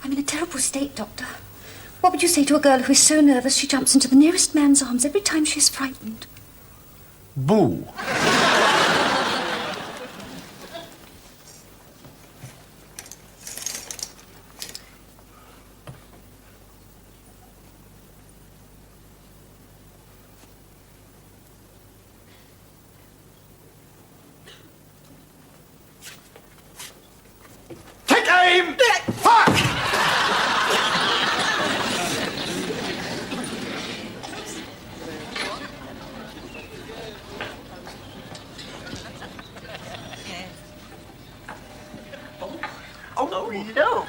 I'm in a terrible state, Doctor. What would you say to a girl who is so nervous she jumps into the nearest man's arms every time she is frightened? Boo. Take aim! Fuck! Oh, no, look!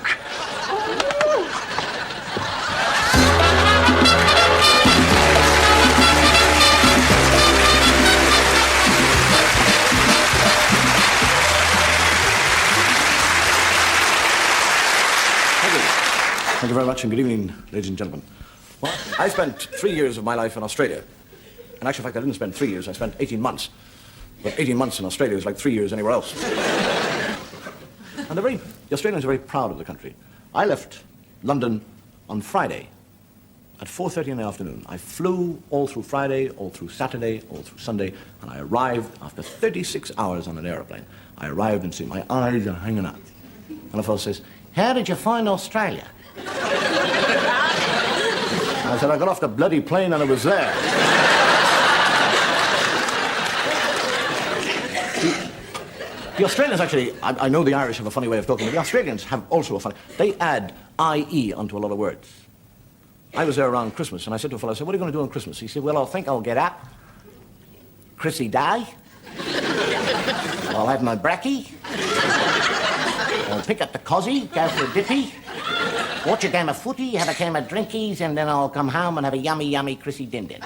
Thank you very much, and good evening, ladies and gentlemen. Well, I spent 3 years of my life in Australia. In actual fact, I didn't spend 3 years, I spent 18 months. But 18 months in Australia is like 3 years anywhere else. And the Australians are very proud of the country. I left London on Friday at 4:30 in the afternoon. I flew all through Friday, all through Saturday, all through Sunday, and I arrived after 36 hours on an aeroplane. I arrived and see my eyes are hanging out. And the fellow says, "How did you find Australia?" I said, "I got off the bloody plane and it was there." The Australians actually, I know the Irish have a funny way of talking, but the Australians have also a funny, they add IE onto a lot of words. I was there around Christmas and I said to a fellow, I said, "What are you going to do on Christmas?" He said, "Well, I think I'll get up, Chrissy Day, I'll have my brekkie, I'll pick up the cozzy, go for a dippy, watch a game of footy, have a game of drinkies, and then I'll come home and have a yummy, yummy Chrissy Din Din."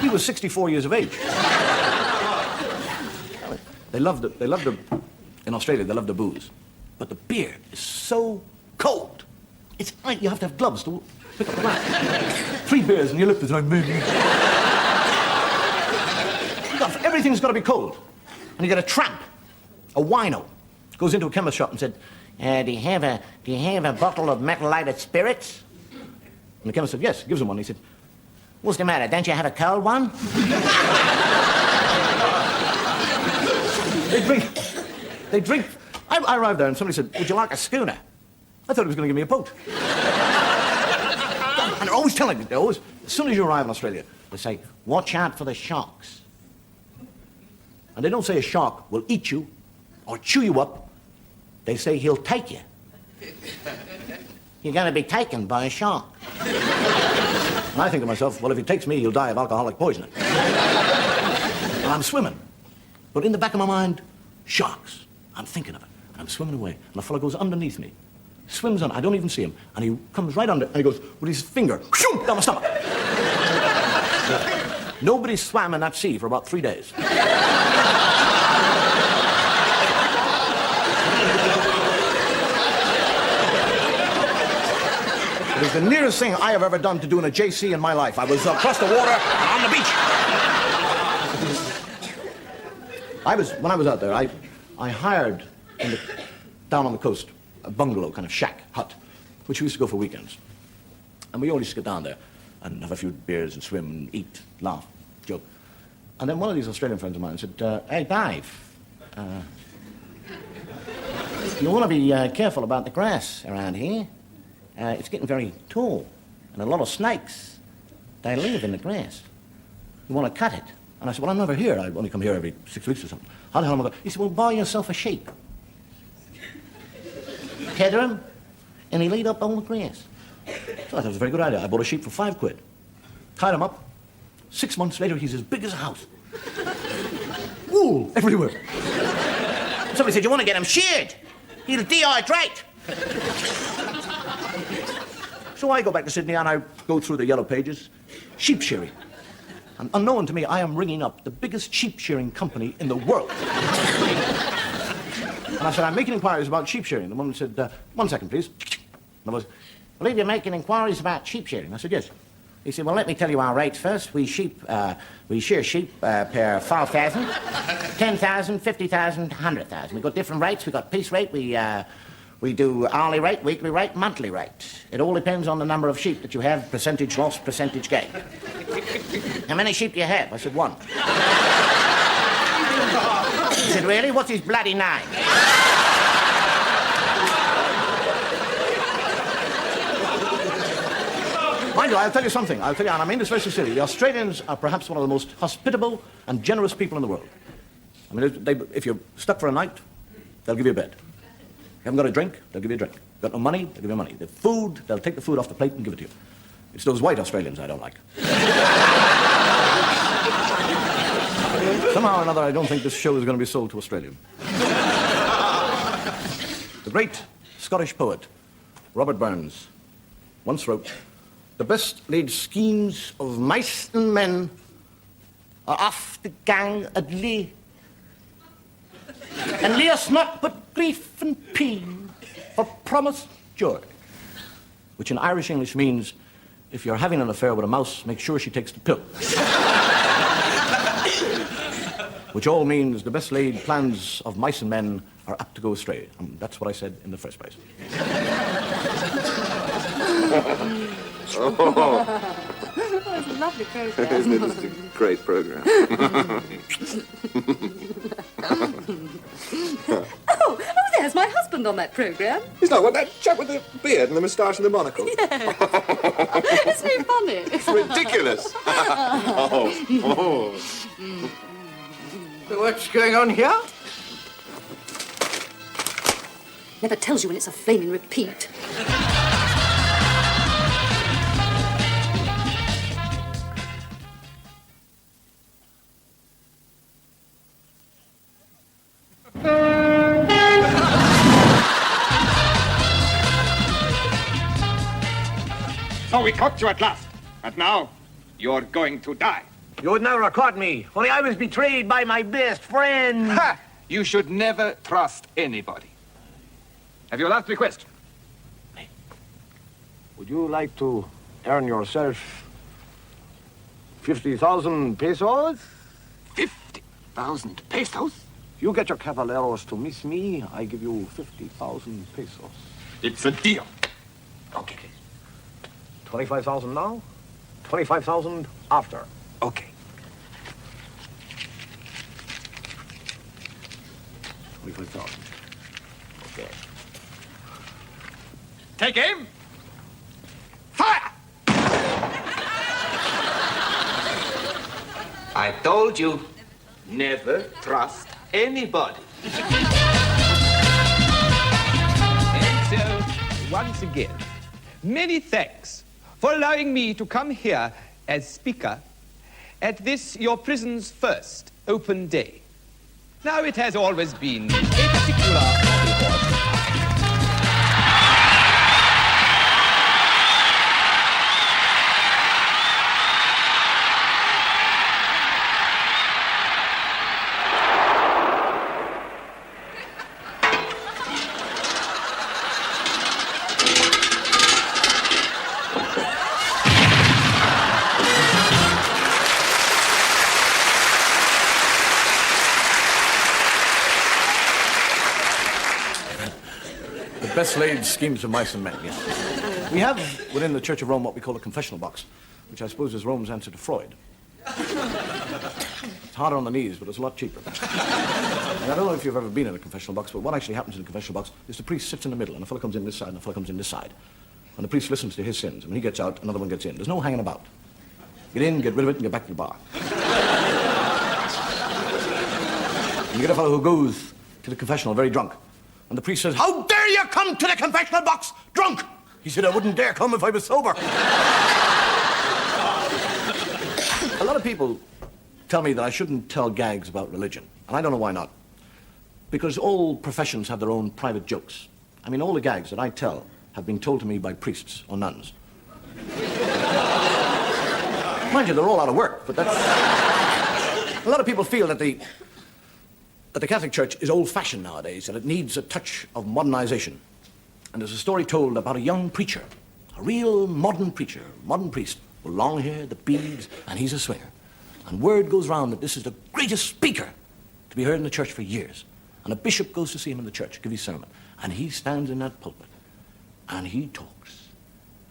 He was 64 years of age. They love in Australia, they love the booze. But the beer is so cold. It's like you have to have gloves to pick up the glass. 3 beers and you look at it like, everything's got to be cold. And you get a tramp, a wino, goes into a chemist shop and said, do you have a bottle of methylated spirits?" And the chemist said, "Yes," gives him one. He said, "What's the matter? Don't you have a cold one?" They drink. I arrived there and somebody said, "Would you like a schooner?" I thought he was going to give me a boat. And they're always telling me, as soon as you arrive in Australia, they say, "Watch out for the sharks." And they don't say a shark will eat you or chew you up. They say he'll take you. You're going to be taken by a shark. And I think to myself, well, if he takes me, he'll die of alcoholic poisoning. And I'm swimming. But in the back of my mind, sharks. I'm thinking of it. And I'm swimming away. And a fellow goes underneath me. Swims on. I don't even see him. And he comes right under. And he goes with his finger down my stomach. Nobody swam in that sea for about 3 days. It was the nearest thing I have ever done to doing a JC in my life. I was across the water on the beach. When I was out there, I hired down on the coast a bungalow, kind of shack, hut, which we used to go for weekends. And we all used to get down there and have a few beers and swim and eat, laugh, joke. And then one of these Australian friends of mine said, "Hey, Dave, you want to be careful about the grass around here. It's getting very tall, and a lot of snakes, they live in the grass. You want to cut it?" And I said, "Well, I'm never here. I only come here every 6 weeks or something. How the hell am I going to..." He said, "Well, buy yourself a sheep. Tether him, and he'll eat up all the grass." So I thought it was a very good idea. I bought a sheep for £5. Tied him up. 6 months later, he's as big as a house. Wool everywhere. Somebody said, "You want to get him sheared? He'll dehydrate." So I go back to Sydney and I go through the yellow pages, sheep shearing. And unknown to me, I am ringing up the biggest sheep shearing company in the world. And I said, "I'm making inquiries about sheep shearing." The woman said, "1 second, please." And I was, "I believe you're making inquiries about sheep shearing." I said, "Yes." He said, "Well, let me tell you our rates first. We shear sheep per 5,000, 10,000, 50,000, 100,000. We've got different rates. We've got piece rate. We We do hourly rate, weekly rate, monthly rate. It all depends on the number of sheep that you have, percentage loss, percentage gain. How many sheep do you have? I said, 1. He said, really? What's his bloody name? Mind you, I'll tell you something. I'll tell you, and I mean this very sincerely. The Australians are perhaps one of the most hospitable and generous people in the world. I mean, if you're stuck for a night, they'll give you a bed. You haven't got a drink, they'll give you a drink. Got no money, they'll give you money. The food, they'll take the food off the plate and give it to you. It's those white Australians I don't like. Somehow or another, I don't think this show is going to be sold to Australia. The great Scottish poet, Robert Burns, once wrote, "The best laid schemes of mice and men are oft the gang at lee. And lay us not but grief and pain for promised joy." Which in Irish English means, if you're having an affair with a mouse, make sure she takes the pill. Which all means the best laid plans of mice and men are apt to go astray. And that's what I said in the first place. Oh. That's a lovely program. Isn't it just a great program? Oh, there's my husband on that program. He's not what, that chap with the beard and the moustache and the monocle? Isn't he funny? It's ridiculous. What's going on here? Never tells you when it's a flaming repeat. So we caught you at last. And now, you're going to die. You would never have caught me, only I was betrayed by my best friend. Ha! You should never trust anybody. Have you a last request? Would you like to earn yourself 50,000 pesos? 50,000 pesos? If you get your caballeros to miss me, I give you 50,000 pesos. It's a deal. Okay. 25,000 now, 25,000 after. Okay. 25,000. Okay. Take aim. Fire! I told you, never trust anybody. And so, once again, many thanks for allowing me to come here as speaker at this, your prison's first open day. Now, it has always been a particular reward. Best laid schemes of mice and men, yes. We have within the Church of Rome what we call a confessional box, which I suppose is Rome's answer to Freud. It's harder on the knees, but it's a lot cheaper. And I don't know if you've ever been in a confessional box, but what actually happens in a confessional box is the priest sits in the middle, and a fellow comes in this side, and a fellow comes in this side. And the priest listens to his sins, and when he gets out, another one gets in. There's no hanging about. Get in, get rid of it, and get back to the bar. And you get a fellow who goes to the confessional very drunk. And the priest says, "How dare you come to the confessional box drunk?" He said, "I wouldn't dare come if I was sober." A lot of people tell me that I shouldn't tell gags about religion. And I don't know why not. Because all professions have their own private jokes. I mean, all the gags that I tell have been told to me by priests or nuns. Mind you, they're all out of work, but that's... A lot of people feel that the Catholic Church is old-fashioned nowadays, and it needs a touch of modernization. And there's a story told about a young preacher, a real modern preacher, modern priest, with long hair, the beads, and he's a swinger. And word goes round that this is the greatest speaker to be heard in the church for years. And a bishop goes to see him in the church, give his sermon. And he stands in that pulpit, and he talks,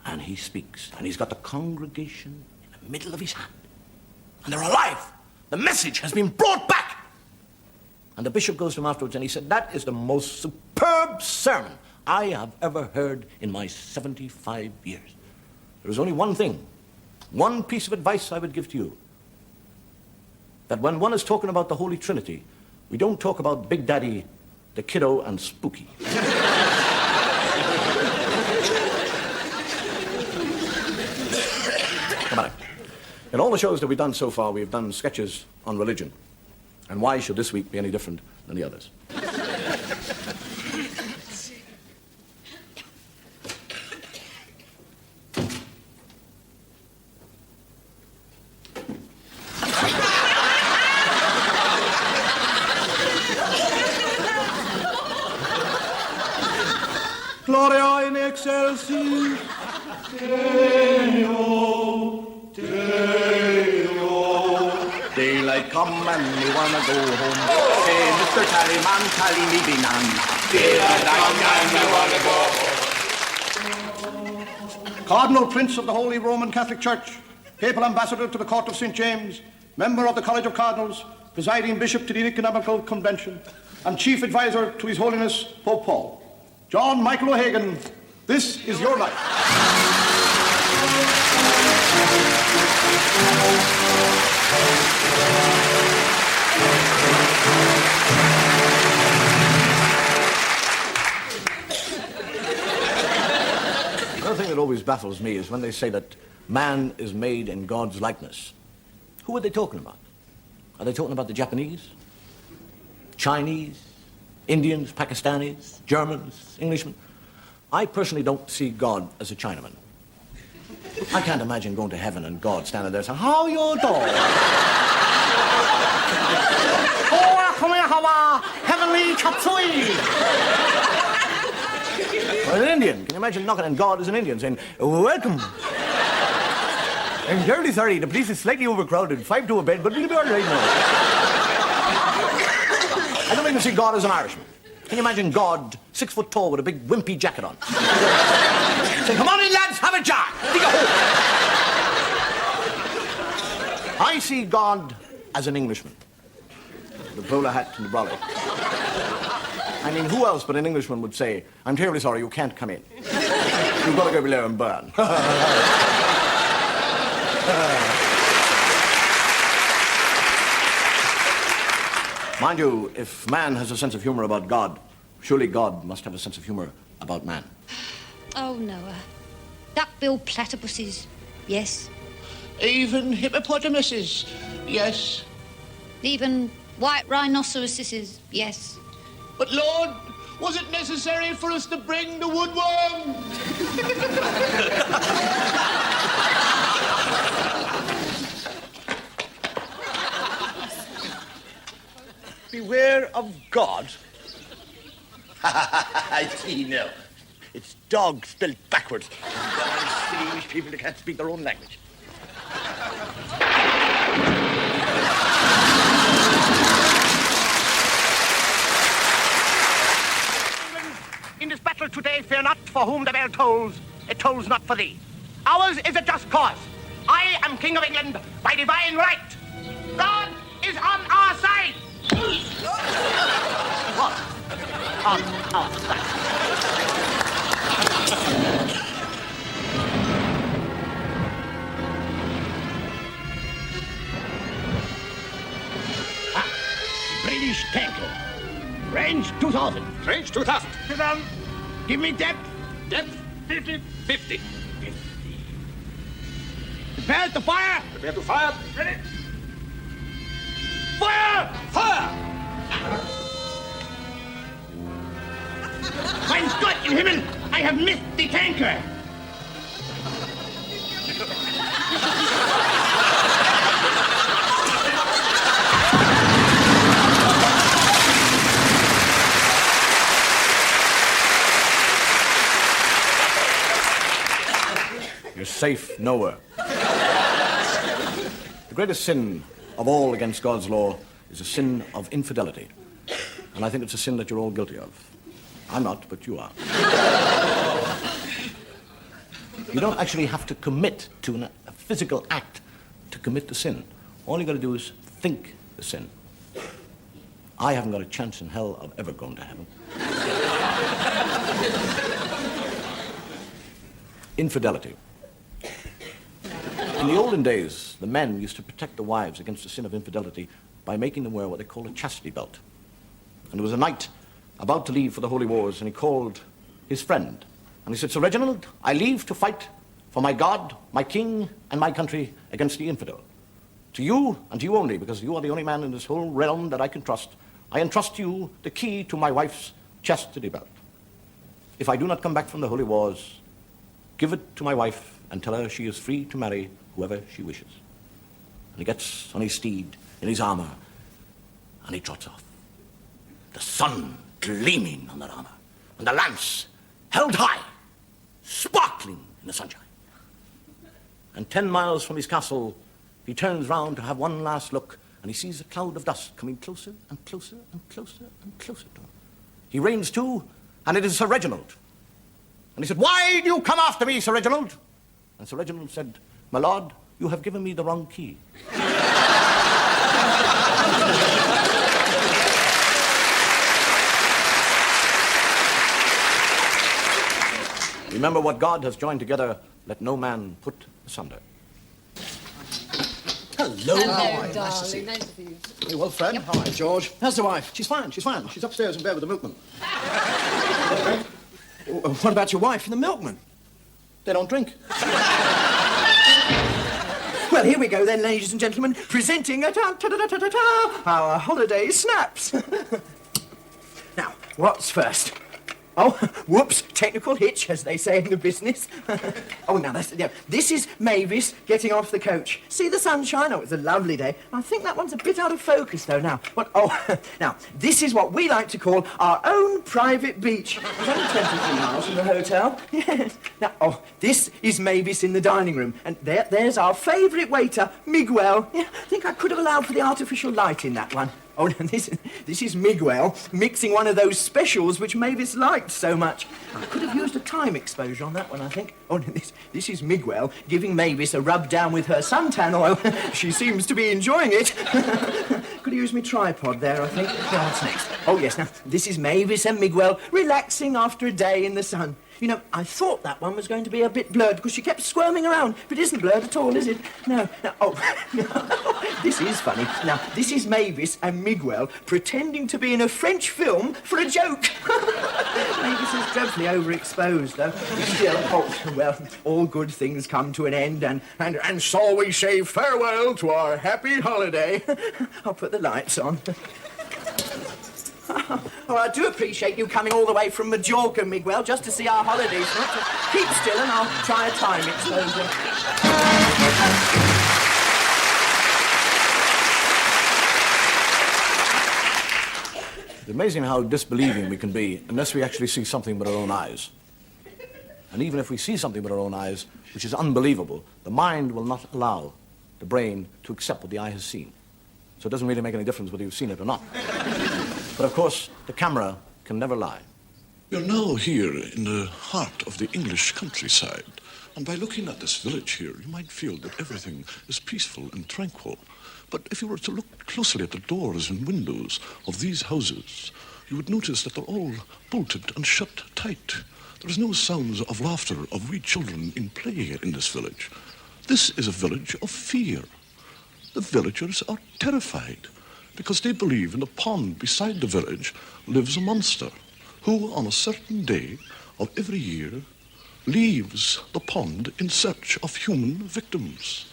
and he speaks, and he's got the congregation in the middle of his hand. And they're alive. The message has been brought back. And the bishop goes to him afterwards, and he said, that is the most superb sermon I have ever heard in my 75 years. There is only one thing, one piece of advice I would give to you. That when one is talking about the Holy Trinity, we don't talk about Big Daddy, the Kiddo, and Spooky. Come on. In all the shows that we've done so far, we've done sketches on religion. And why should this week be any different than the others? Gloria in excelsis Deo, Deo. Daylight come and we wanna go home. Say, Mr. Tallyman, tally me banana. Daylight come and we wanna go home. Cardinal Prince of the Holy Roman Catholic Church, Papal Ambassador to the Court of St. James, member of the College of Cardinals, presiding Bishop to the Ecumenical Convention, and Chief Advisor to His Holiness Pope Paul. John Michael O'Hagan, this is your life. Another thing that always baffles me is when they say that man is made in God's likeness. Who are they talking about? Are they talking about the Japanese? Chinese? Indians, Pakistanis, Germans, Englishmen? I personally don't see God as a Chinaman. I can't imagine going to heaven and God standing there saying, how you doing? Oh, come here, how heavenly chop suey. Or an Indian, can you imagine knocking on God as an Indian saying, welcome. I'm terribly sorry, the place is slightly overcrowded, 5 to a bed, but we'll be all right now. I don't even see God as an Irishman. Can you imagine God, 6 foot tall with a big wimpy jacket on? Say, come on in, lads, have a jar. Dig a hole. I see God as an Englishman. The bowler hat and the brolly. I mean, who else but an Englishman would say, I'm terribly sorry, you can't come in. You've got to go below and burn. Mind you, if man has a sense of humor about God, surely God must have a sense of humor about man. Oh, Noah. Duck-billed platypuses, yes. Even hippopotamuses, yes. Even white rhinoceroses, yes. But Lord, was it necessary for us to bring the woodworm? Beware of God. I see now. It's dog spelled backwards. Silly English people that can't speak their own language. In this battle today, fear not for whom the bell tolls. It tolls not for thee. Ours is a just cause. I am King of England by divine right. God is on our side. What? On our side. British tanker. Range 2,000. Range 2,000. Sit down. Give me depth. Depth 50. 50. Prepare to fire. Prepare to fire. Ready. Fire! Fire! Mein Gott im Himmel! I have missed the tanker! You're safe nowhere. The greatest sin of all against God's law is a sin of infidelity. And I think it's a sin that you're all guilty of. I'm not, but you are. You don't actually have to commit to a physical act to commit the sin. All you got to do is think the sin. I haven't got a chance in hell of ever going to heaven. Infidelity. In the olden days, the men used to protect the wives against the sin of infidelity by making them wear what they call a chastity belt. And there was a knight about to leave for the holy wars, and he called his friend. And he said, Sir Reginald, I leave to fight for my God, my king, and my country against the infidel. To you, and to you only, because you are the only man in this whole realm that I can trust, I entrust you the key to my wife's chastity belt. If I do not come back from the holy wars, give it to my wife and tell her she is free to marry whoever she wishes. And he gets on his steed, in his armor, and he trots off. The sun gleaming on that armor, and the lance held high, sparkling in the sunshine. And 10 miles from his castle, he turns round to have one last look, and he sees a cloud of dust coming closer and closer and closer and closer to him. He reins to, and it is Sir Reginald. And he said, Why do you come after me, Sir Reginald? And Sir Reginald said, My lord, you have given me the wrong key. Remember what God has joined together, let no man put asunder. Hello, Hello, nice to see darling. you. Nice to see you. Hey, well, friend. Hi, George. How's the wife? She's fine, she's fine. She's upstairs in bed with the milkman. What about your wife and the milkman? They don't drink. Well, here we go then, ladies and gentlemen, presenting our holiday snaps. Now, what's first? Oh, whoops, technical hitch, as they say in the business. Oh, now, this is Mavis getting off the coach. See the sunshine? Oh, it's a lovely day. I think that one's a bit out of focus, though, now. What? Oh, now, this is what we like to call our own private beach. It's only 23 miles from the hotel. Yes. Now, oh, this is Mavis in the dining room. And there's our favourite waiter, Miguel. Yeah, I think I could have allowed for the artificial light in that one. Oh, and this is Miguel mixing one of those specials which Mavis liked so much. I could have used a time exposure on that one, I think. Oh, and this is Miguel giving Mavis a rub down with her suntan oil. She seems to be enjoying it. Could have used my tripod there, I think. Now, what's next? Oh, yes, now, this is Mavis and Miguel relaxing after a day in the sun. You know, I thought that one was going to be a bit blurred because she kept squirming around, but it isn't blurred at all, is it? No. Oh, this is funny. Now, this is Mavis and Miguel pretending to be in a French film for a joke. Mavis is dreadfully overexposed, though. Still, oh, well, all good things come to an end, and so we say farewell to our happy holiday. I'll put the lights on. Oh, I do appreciate you coming all the way from Majorca, Miguel, just to see our holidays. Keep still and I'll try a time exposure. It's amazing how disbelieving we can be unless we actually see something with our own eyes. And even if we see something with our own eyes, which is unbelievable, the mind will not allow the brain to accept what the eye has seen. So it doesn't really make any difference whether you've seen it or not. But of course, the camera can never lie. We are now here in the heart of the English countryside, and by looking at this village here, you might feel that everything is peaceful and tranquil. But if you were to look closely at the doors and windows of these houses, you would notice that they're all bolted and shut tight. There is no sounds of laughter of wee children in play in this village. This is a village of fear. The villagers are terrified because they believe in the pond beside the village lives a monster who, on a certain day of every year, leaves the pond in search of human victims.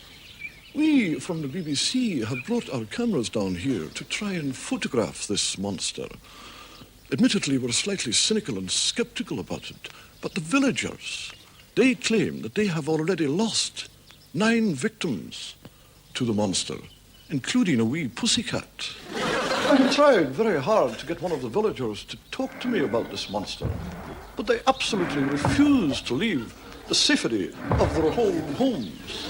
We from the BBC have brought our cameras down here to try and photograph this monster. Admittedly, we're slightly cynical and skeptical about it, but the villagers, they claim that they have already lost 9 victims to the monster, including a wee pussycat. I tried very hard to get one of the villagers to talk to me about this monster, but they absolutely refuse to leave the safety of their own homes.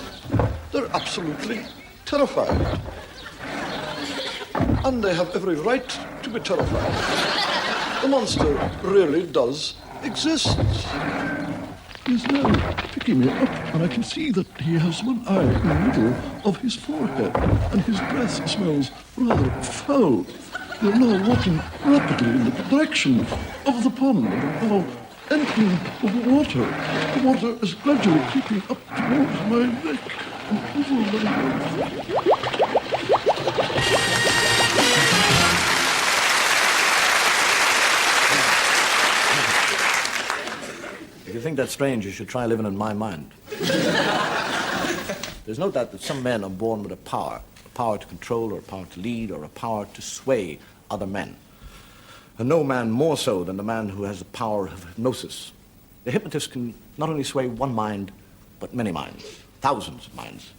They're absolutely terrified. and they have every right to be terrified. The monster really does exist. He's now picking me up, and I can see that he has one eye in the middle of his forehead, and his breath smells rather foul. They're now walking rapidly in the direction of the pond, and now entering the water. The water is gradually creeping up towards my neck and over my mouth. If you think that's strange, you should try living in my mind. There's no doubt that some men are born with a power to control, or a power to lead, or a power to sway other men. And no man more so than the man who has the power of hypnosis. The hypnotist can not only sway one mind, but many minds, thousands of minds.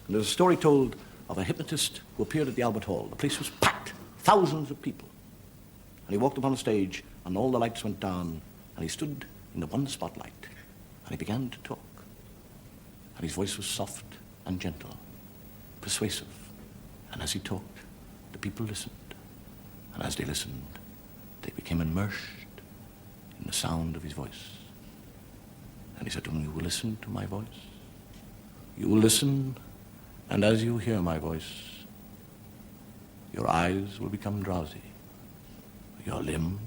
And there's a story told of a hypnotist who appeared at the Albert Hall. The place was packed, thousands of people. And he walked upon the stage, and all the lights went down, and he stood in the one spotlight, and he began to talk. And his voice was soft and gentle, persuasive. And as he talked, the people listened. And as they listened, they became immersed in the sound of his voice. And he said to them, "You will listen to my voice. You will listen, and as you hear my voice, your eyes will become drowsy. Your limbs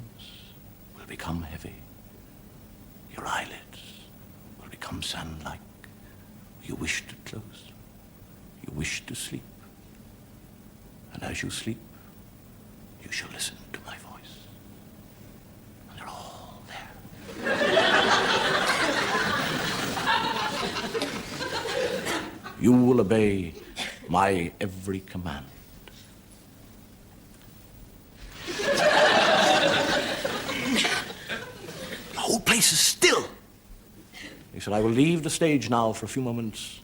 will become heavy. Your eyelids will become sand-like. You wish to close. You wish to sleep. And as you sleep, you shall listen to my voice." And they're all there. You will obey my every command. The whole place is still. He said, "I will leave the stage now for a few moments,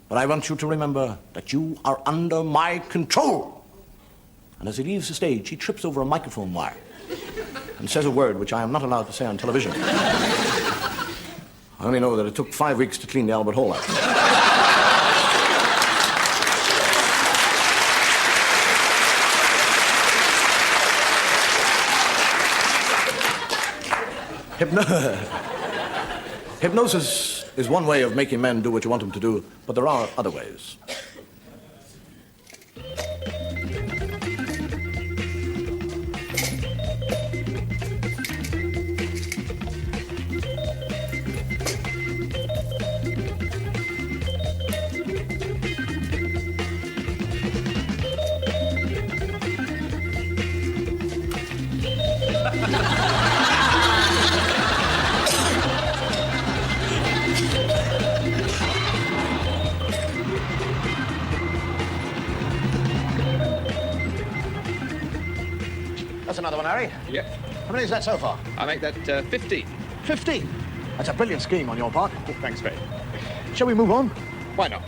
but I want you to remember that you are under my control." And as he leaves the stage, he trips over a microphone wire and says a word which I am not allowed to say on television. I only know that it took 5 weeks to clean the Albert Hall out. Hypnosis is one way of making men do what you want them to do, but there are other ways. That's another one, Harry. Yeah. How many is that so far? I make that 15. 15? That's a brilliant scheme on your part. Oh, thanks, Fred. Shall we move on? Why not?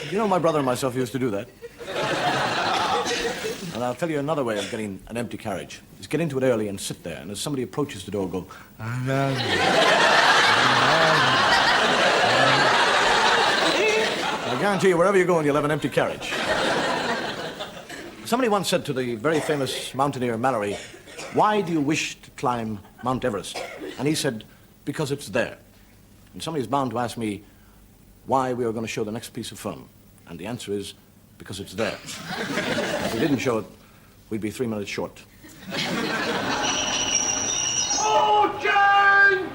You know, my brother and myself used to do that. And I'll tell you another way of getting an empty carriage. Is get into it early and sit there, and as somebody approaches the door, go... I guarantee you, wherever you're going, you'll have an empty carriage. Somebody once said to the very famous mountaineer Mallory, "Why do you wish to climb Mount Everest?" And he said, "Because it's there." And somebody's bound to ask me why we are going to show the next piece of film. And the answer is, because it's there. If we didn't show it, we'd be 3 minutes short. Oh, Jane!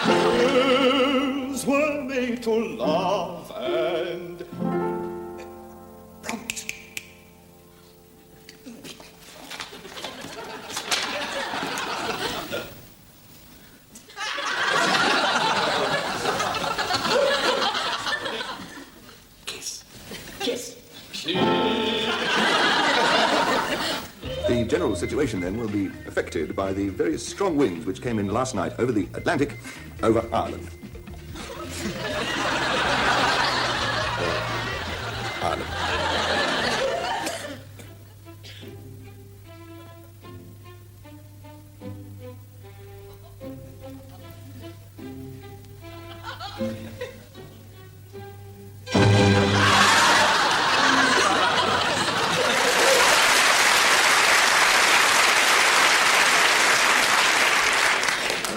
Girls were made to love and... The general situation, then, will be affected by the very strong winds which came in last night over the Atlantic, over Ireland. Ireland.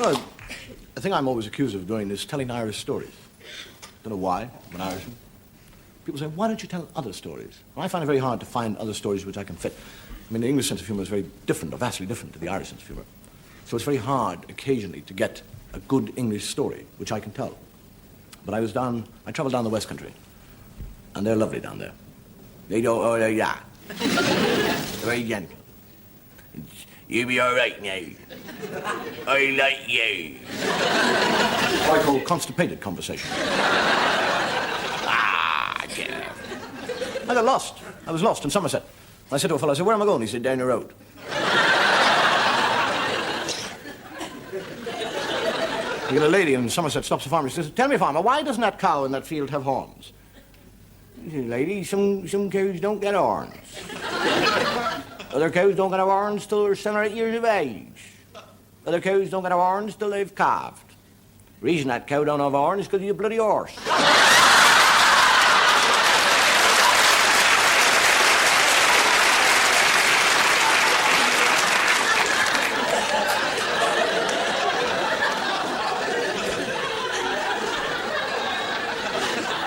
Well, the thing I'm always accused of doing is telling Irish stories. Don't know why, I'm an Irishman. People say, why don't you tell other stories? Well, I find it very hard to find other stories which I can fit. I mean, the English sense of humor is very different, or vastly different to the Irish sense of humor. So it's very hard, occasionally, to get a good English story, which I can tell. But I traveled down the West Country, and they're lovely down there. They don't, oh, yeah. They're very gentle. You'll be all right now. I like you. What I call constipated conversation. Yeah. I got lost. I was lost in Somerset. I said to a fellow, I said, where am I going? He said, down the road. You get a lady in Somerset stops a farmer. She says, tell me, farmer, why doesn't that cow in that field have horns? He said, lady, some cows don't get horns. Other cows don't get horns till they're 7 or 8 years of age. Other cows don't get horns till they've calved. The reason that cow don't have horns is because he's a bloody horse.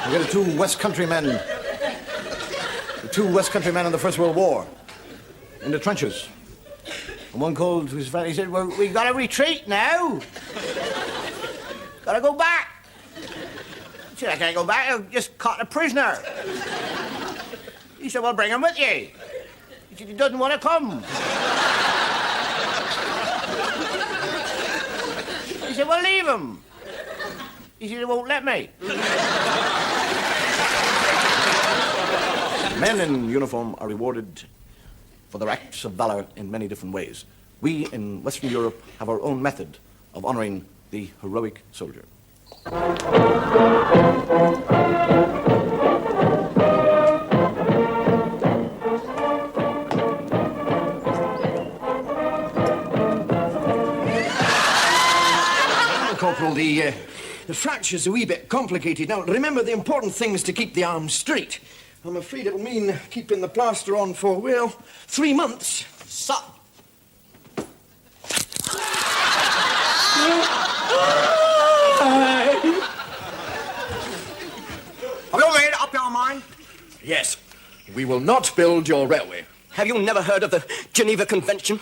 We got the two West Country men in the First World War in the trenches. And one called to his friend, he said, well, we got to retreat now. Got to go back. He said, I can't go back, I just caught a prisoner. He said, well, bring him with you. He said, he doesn't want to come. He said, well, leave him. He said, he won't let me. Men in uniform are rewarded for their acts of valor in many different ways. We in Western Europe have our own method of honoring the heroic soldier. Corporal, the fracture's a wee bit complicated. Now, remember, the important thing is to keep the arms straight. I'm afraid it'll mean keeping the plaster on for, well, 3 months. Son! Have you made up your mind? Yes, we will not build your railway. Have you never heard of the Geneva Convention?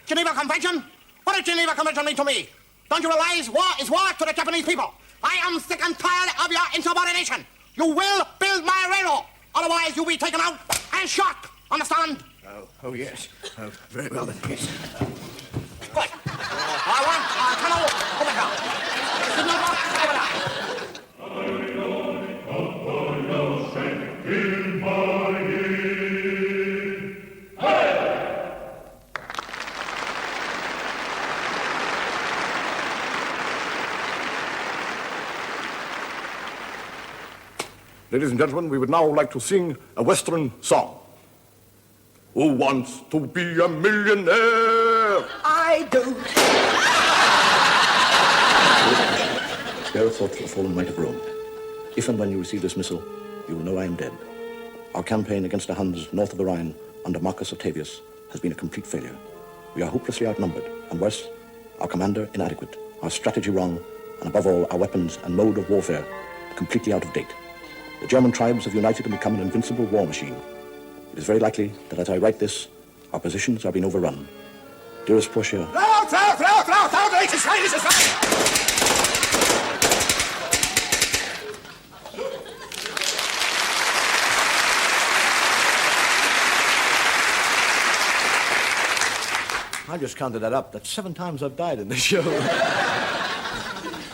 Geneva Convention? What does Geneva Convention mean to me? Don't you realize war is war to the Japanese people? I am sick and tired of your insubordination. You will build my railroad. Otherwise, you'll be taken out and shot. Understand? Oh, yes. Oh, very well then, yes. Good. I want a tunnel over here. Signal box over there. Ladies and gentlemen, we would now like to sing a Western song. Who wants to be a millionaire? I do. Spare a thought for the fallen might of Rome. If and when you receive this missile, you will know I am dead. Our campaign against the Huns north of the Rhine under Marcus Octavius has been a complete failure. We are hopelessly outnumbered, and worse, our commander inadequate, our strategy wrong, and above all, our weapons and mode of warfare completely out of date. The German tribes have united and become an invincible war machine. It is very likely that as I write this, our positions are being overrun. Dearest Portia, Loud, it is fine, it is fine! I just counted that up. That's 7 times I've died in this show.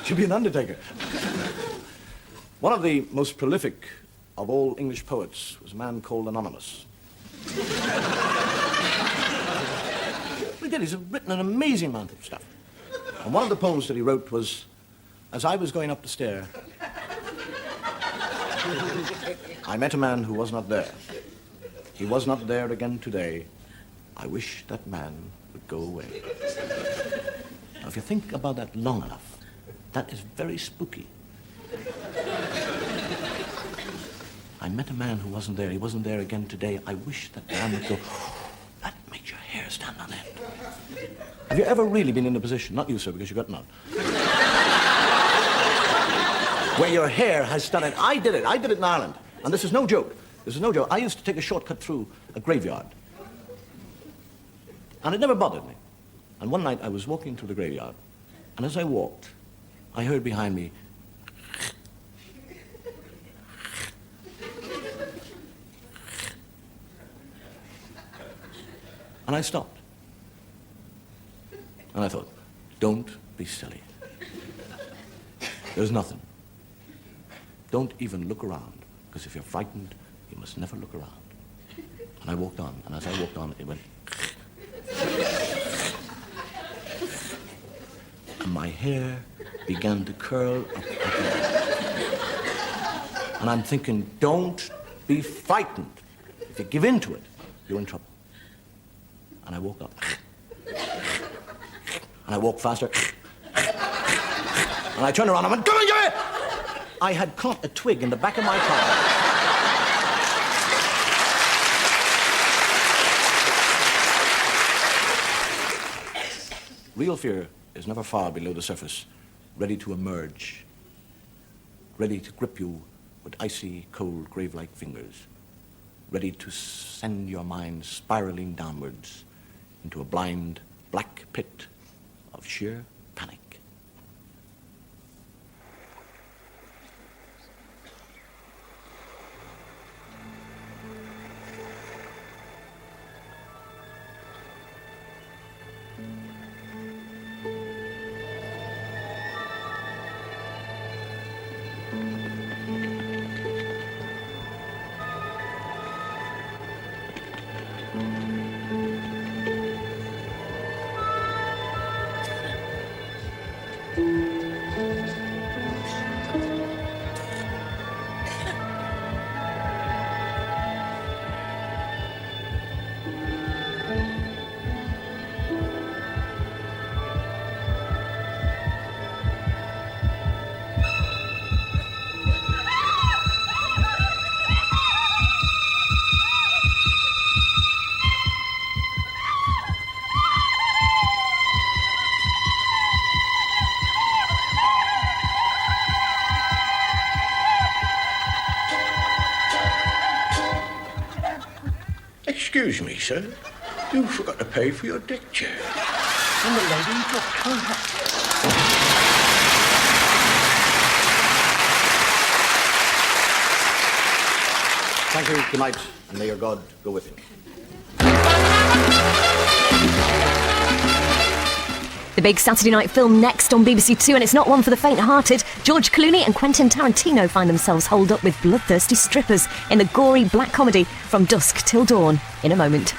Should be an undertaker. One of the most prolific of all English poets was a man called Anonymous. He did. He's written an amazing amount of stuff. And one of the poems that he wrote was, as I was going up the stair, I met a man who was not there. He was not there again today. I wish that man would go away. Now, if you think about that long enough, that is very spooky. I met a man who wasn't there. He wasn't there again today. I wish that man would go. That makes your hair stand on end. Have you ever really been in a position, not you, sir, because you got none, where your hair has stood on? I did it in Ireland. And this is no joke. This is no joke. I used to take a shortcut through a graveyard. And it never bothered me. And one night I was walking through the graveyard, and as I walked, I heard behind me, and I stopped. And I thought, don't be silly. There's nothing. Don't even look around, because if you're frightened, you must never look around. And I walked on, and as I walked on, it went, and my hair began to curl up again. And I'm thinking, don't be frightened. If you give in to it, you're in trouble. And I woke up. And I walked faster. And I turned around and I went, come on, Jerry! I had caught a twig in the back of my car. Real fear is never far below the surface, ready to emerge, ready to grip you with icy, cold, grave-like fingers, ready to send your mind spiraling downwards into a blind, black pit of sheer panic. Excuse me, sir. You forgot to pay for your deck chair. And the lady dropped her hat. Thank you, good night, and may your God go with you. The big Saturday night film next on BBC Two, and it's not one for the faint-hearted. George Clooney and Quentin Tarantino find themselves holed up with bloodthirsty strippers in the gory black comedy From Dusk Till Dawn. In a moment.